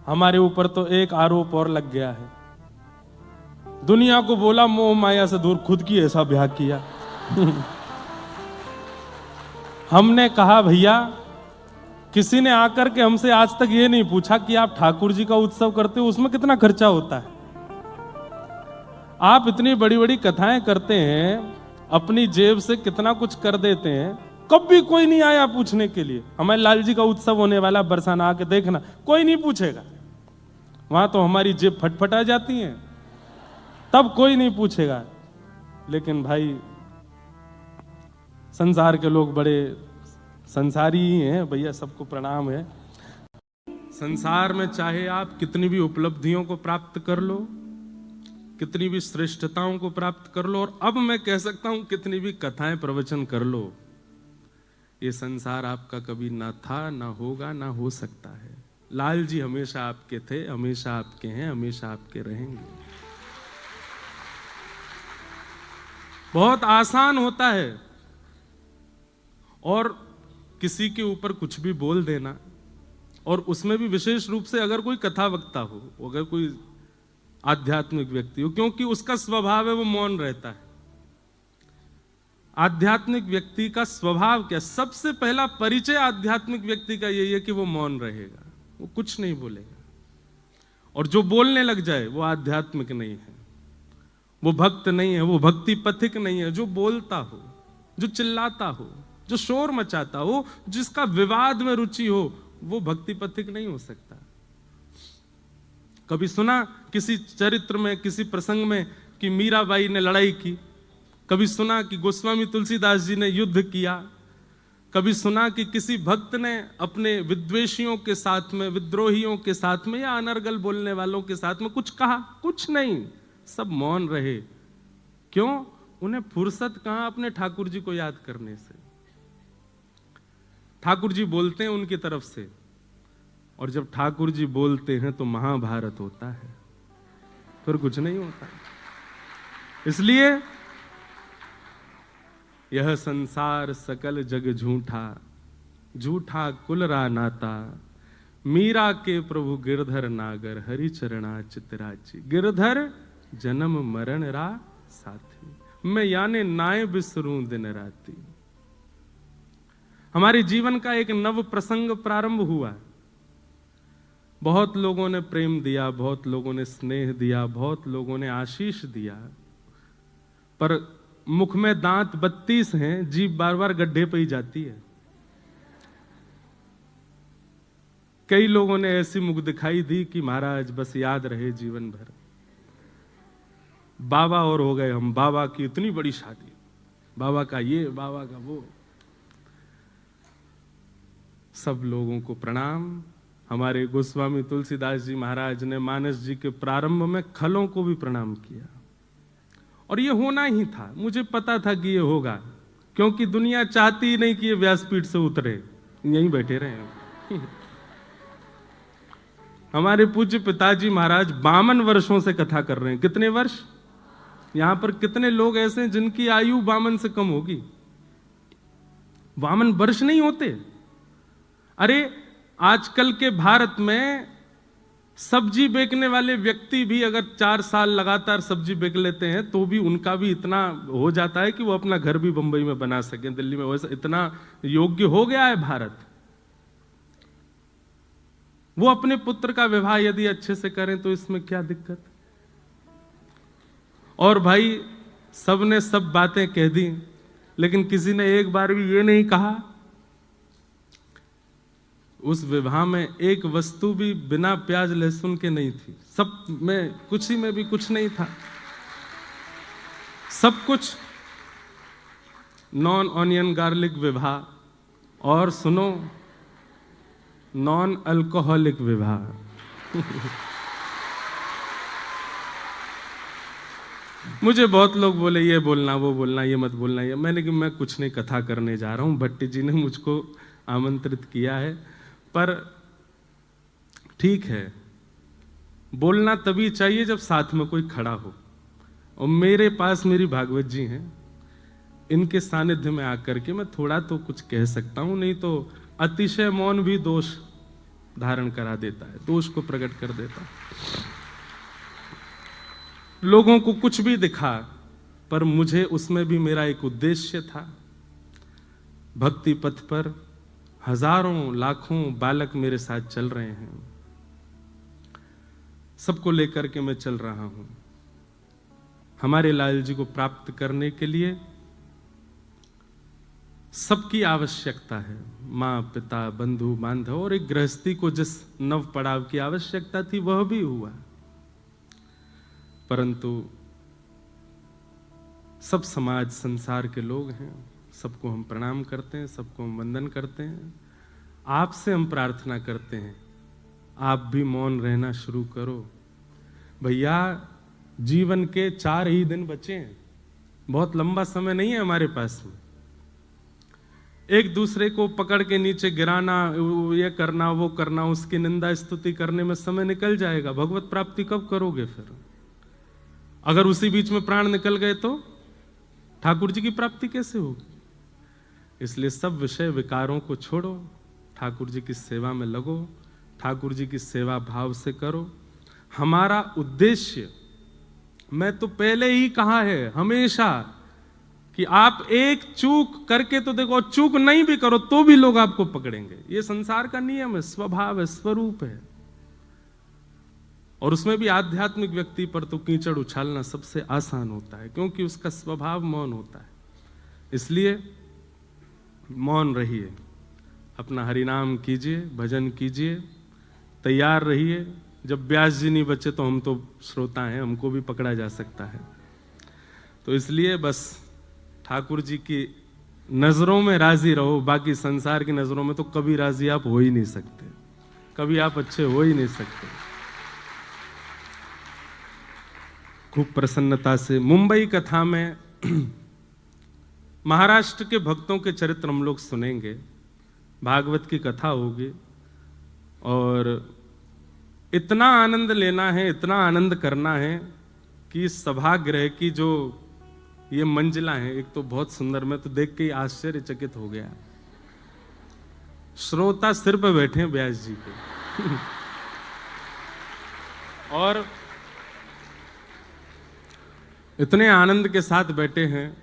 हमारे ऊपर तो एक आरोप और लग गया है। दुनिया को बोला मोह माया से दूर, खुद की ऐसा ब्याह किया। हमने कहा भैया, किसी ने आकर के हमसे आज तक ये नहीं पूछा कि आप ठाकुर जी का उत्सव करते हो, उसमें कितना खर्चा होता है। आप इतनी बड़ी बड़ी कथाएं करते हैं, अपनी जेब से कितना कुछ कर देते हैं, कभी कोई नहीं आया पूछने के लिए। हमारे लाल जी का उत्सव होने वाला, बरसाना आके देखना, कोई नहीं पूछेगा। वहां तो हमारी जेब फटफटा जाती है, तब कोई नहीं पूछेगा। लेकिन भाई संसार के लोग बड़े संसारी ही हैं भैया, सबको प्रणाम है। संसार में चाहे आप कितनी भी उपलब्धियों को प्राप्त कर लो, कितनी भी श्रेष्ठताओं को प्राप्त कर लो, और अब मैं कह सकता हूं कितनी भी कथाएं प्रवचन कर लो, ये संसार आपका कभी ना था, ना होगा, ना हो सकता है। लाल जी हमेशा आपके थे, हमेशा आपके हैं, हमेशा आपके रहेंगे। बहुत आसान होता है और किसी के ऊपर कुछ भी बोल देना, और उसमें भी विशेष रूप से अगर कोई कथा वक्ता हो, अगर कोई आध्यात्मिक व्यक्ति हो, क्योंकि उसका स्वभाव है वो मौन रहता है। आध्यात्मिक व्यक्ति का स्वभाव क्या? सबसे पहला परिचय आध्यात्मिक व्यक्ति का यही है कि वो मौन रहेगा, वो कुछ नहीं बोलेगा। और जो बोलने लग जाए वो आध्यात्मिक नहीं है, वो भक्त नहीं है, वो भक्ति पथिक नहीं है। जो बोलता हो, जो चिल्लाता हो, जो शोर मचाता हो, जिसका विवाद में रुचि हो, वो भक्ति पथिक नहीं हो सकता। कभी सुना किसी चरित्र में, किसी प्रसंग में कि मीराबाई ने लड़ाई की? कभी सुना कि गोस्वामी तुलसीदास जी ने युद्ध किया? कभी सुना कि किसी भक्त ने अपने विद्वेषियों के साथ में, विद्रोहियों के साथ में, या अनर्गल बोलने वालों के साथ में कुछ कहा? कुछ नहीं, सब मौन रहे। क्यों? उन्हें फुर्सत कहां अपने ठाकुर जी को याद करने से। ठाकुर जी बोलते हैं उनकी तरफ से, और जब ठाकुर जी बोलते हैं तो महाभारत होता है, फिर कुछ नहीं होता। इसलिए यह संसार सकल जग झूठा, झूठा कुल रा नाता, मीरा के प्रभु गिरधर नागर, हरि चरणा चितराची। गिरधर जन्म मरण रा साथी, मैं याने नाय बिसरूं दिन राती। हमारे जीवन का एक नव प्रसंग प्रारंभ हुआ। बहुत लोगों ने प्रेम दिया, बहुत लोगों ने स्नेह दिया, बहुत लोगों ने आशीष दिया, पर मुख में दांत 32 हैं, जीभ बार बार गड्ढे पे ही जाती है। कई लोगों ने ऐसी मुख दिखाई दी कि महाराज बस याद रहे जीवन भर। बाबा और हो गए हम, बाबा की इतनी बड़ी शादी, बाबा का ये, बाबा का वो। सब लोगों को प्रणाम। हमारे गोस्वामी तुलसीदास जी महाराज ने मानस जी के प्रारंभ में खलों को भी प्रणाम किया, और ये होना ही था। मुझे पता था कि ये होगा, क्योंकि दुनिया चाहती ही नहीं कि ये व्यासपीठ से उतरे, यहीं बैठे रहे। हमारे पूज्य पिताजी महाराज 52 वर्षों से कथा कर रहे हैं। कितने वर्ष? यहां पर कितने लोग ऐसे हैं जिनकी आयु 52 से कम होगी? 52 वर्ष नहीं होते। अरे आजकल के भारत में सब्जी बेचने वाले व्यक्ति भी अगर 4 साल लगातार सब्जी बेच लेते हैं तो भी उनका भी इतना हो जाता है कि वो अपना घर भी बंबई में बना सके, दिल्ली में। वैसे इतना योग्य हो गया है भारत। वो अपने पुत्र का विवाह यदि अच्छे से करें तो इसमें क्या दिक्कत? और भाई सबने सब बातें कह दी, लेकिन किसी ने एक बार भी ये नहीं कहा, उस विवाह में एक वस्तु भी बिना प्याज लहसुन के नहीं थी। सब में, कुछ ही में भी कुछ नहीं था। सब कुछ नॉन ऑनियन गार्लिक विवाह, और सुनो, नॉन अल्कोहलिक विवाह। मुझे बहुत लोग बोले ये बोलना, वो बोलना, ये मत बोलना। ये मैंने कि मैं कुछ नहीं, कथा करने जा रहा हूं। भट्टी जी ने मुझको आमंत्रित किया है, पर ठीक है, बोलना तभी चाहिए जब साथ में कोई खड़ा हो। और मेरे पास मेरी भागवत जी हैं, इनके सानिध्य में आकर के मैं थोड़ा तो कुछ कह सकता हूं, नहीं तो अतिशय मौन भी दोष। धारण करा देता है, दोष को प्रकट कर देता है। लोगों को कुछ भी दिखा, पर मुझे उसमें भी मेरा एक उद्देश्य था। भक्ति पथ पर हजारों लाखों बालक मेरे साथ चल रहे हैं, सबको लेकर के मैं चल रहा हूं। हमारे लाल जी को प्राप्त करने के लिए सबकी आवश्यकता है, माँ पिता बंधु बांधव, और एक गृहस्थी को जिस नव पड़ाव की आवश्यकता थी वह भी हुआ। परंतु सब समाज संसार के लोग हैं, सबको हम प्रणाम करते हैं, सबको हम वंदन करते हैं। आपसे हम प्रार्थना करते हैं, आप भी मौन रहना शुरू करो। भैया, जीवन के 4 ही दिन बचे हैं, बहुत लंबा समय नहीं है हमारे पास में। एक दूसरे को पकड़ के नीचे गिराना, ये करना वो करना, उसकी निंदा स्तुति करने में समय निकल जाएगा। भगवत प्राप्ति कब करोगे फिर? अगर उसी बीच में प्राण निकल गए तो ठाकुर जी की प्राप्ति कैसे होगी? इसलिए सब विषय विकारों को छोड़ो, ठाकुर जी की सेवा में लगो, ठाकुर जी की सेवा भाव से करो। हमारा उद्देश्य, मैं तो पहले ही कहा है हमेशा कि आप एक चूक करके तो देखो, चूक नहीं भी करो तो भी लोग आपको पकड़ेंगे। ये संसार का नियम है, स्वभाव है, स्वरूप है। और उसमें भी आध्यात्मिक व्यक्ति पर तो कीचड़ उछालना सबसे आसान होता है, क्योंकि उसका स्वभाव मौन होता है। इसलिए मौन रहिए, अपना हरिनाम कीजिए, भजन कीजिए, तैयार रहिए। जब व्यास जी नहीं बचे तो हम तो श्रोता हैं, हमको भी पकड़ा जा सकता है। तो इसलिए बस ठाकुर जी की नजरों में राजी रहो, बाकी संसार की नजरों में तो कभी राजी आप हो ही नहीं सकते, कभी आप अच्छे हो ही नहीं सकते। खूब प्रसन्नता से मुंबई कथा में महाराष्ट्र के भक्तों के चरित्र हम लोग सुनेंगे, भागवत की कथा होगी, और इतना आनंद लेना है, इतना आनंद करना है कि सभागृह की जो ये मंजिला है, एक तो बहुत सुंदर, मैं तो देख के ही आश्चर्यचकित हो गया। श्रोता सिर पे बैठे हैं व्यास जी के और इतने आनंद के साथ बैठे हैं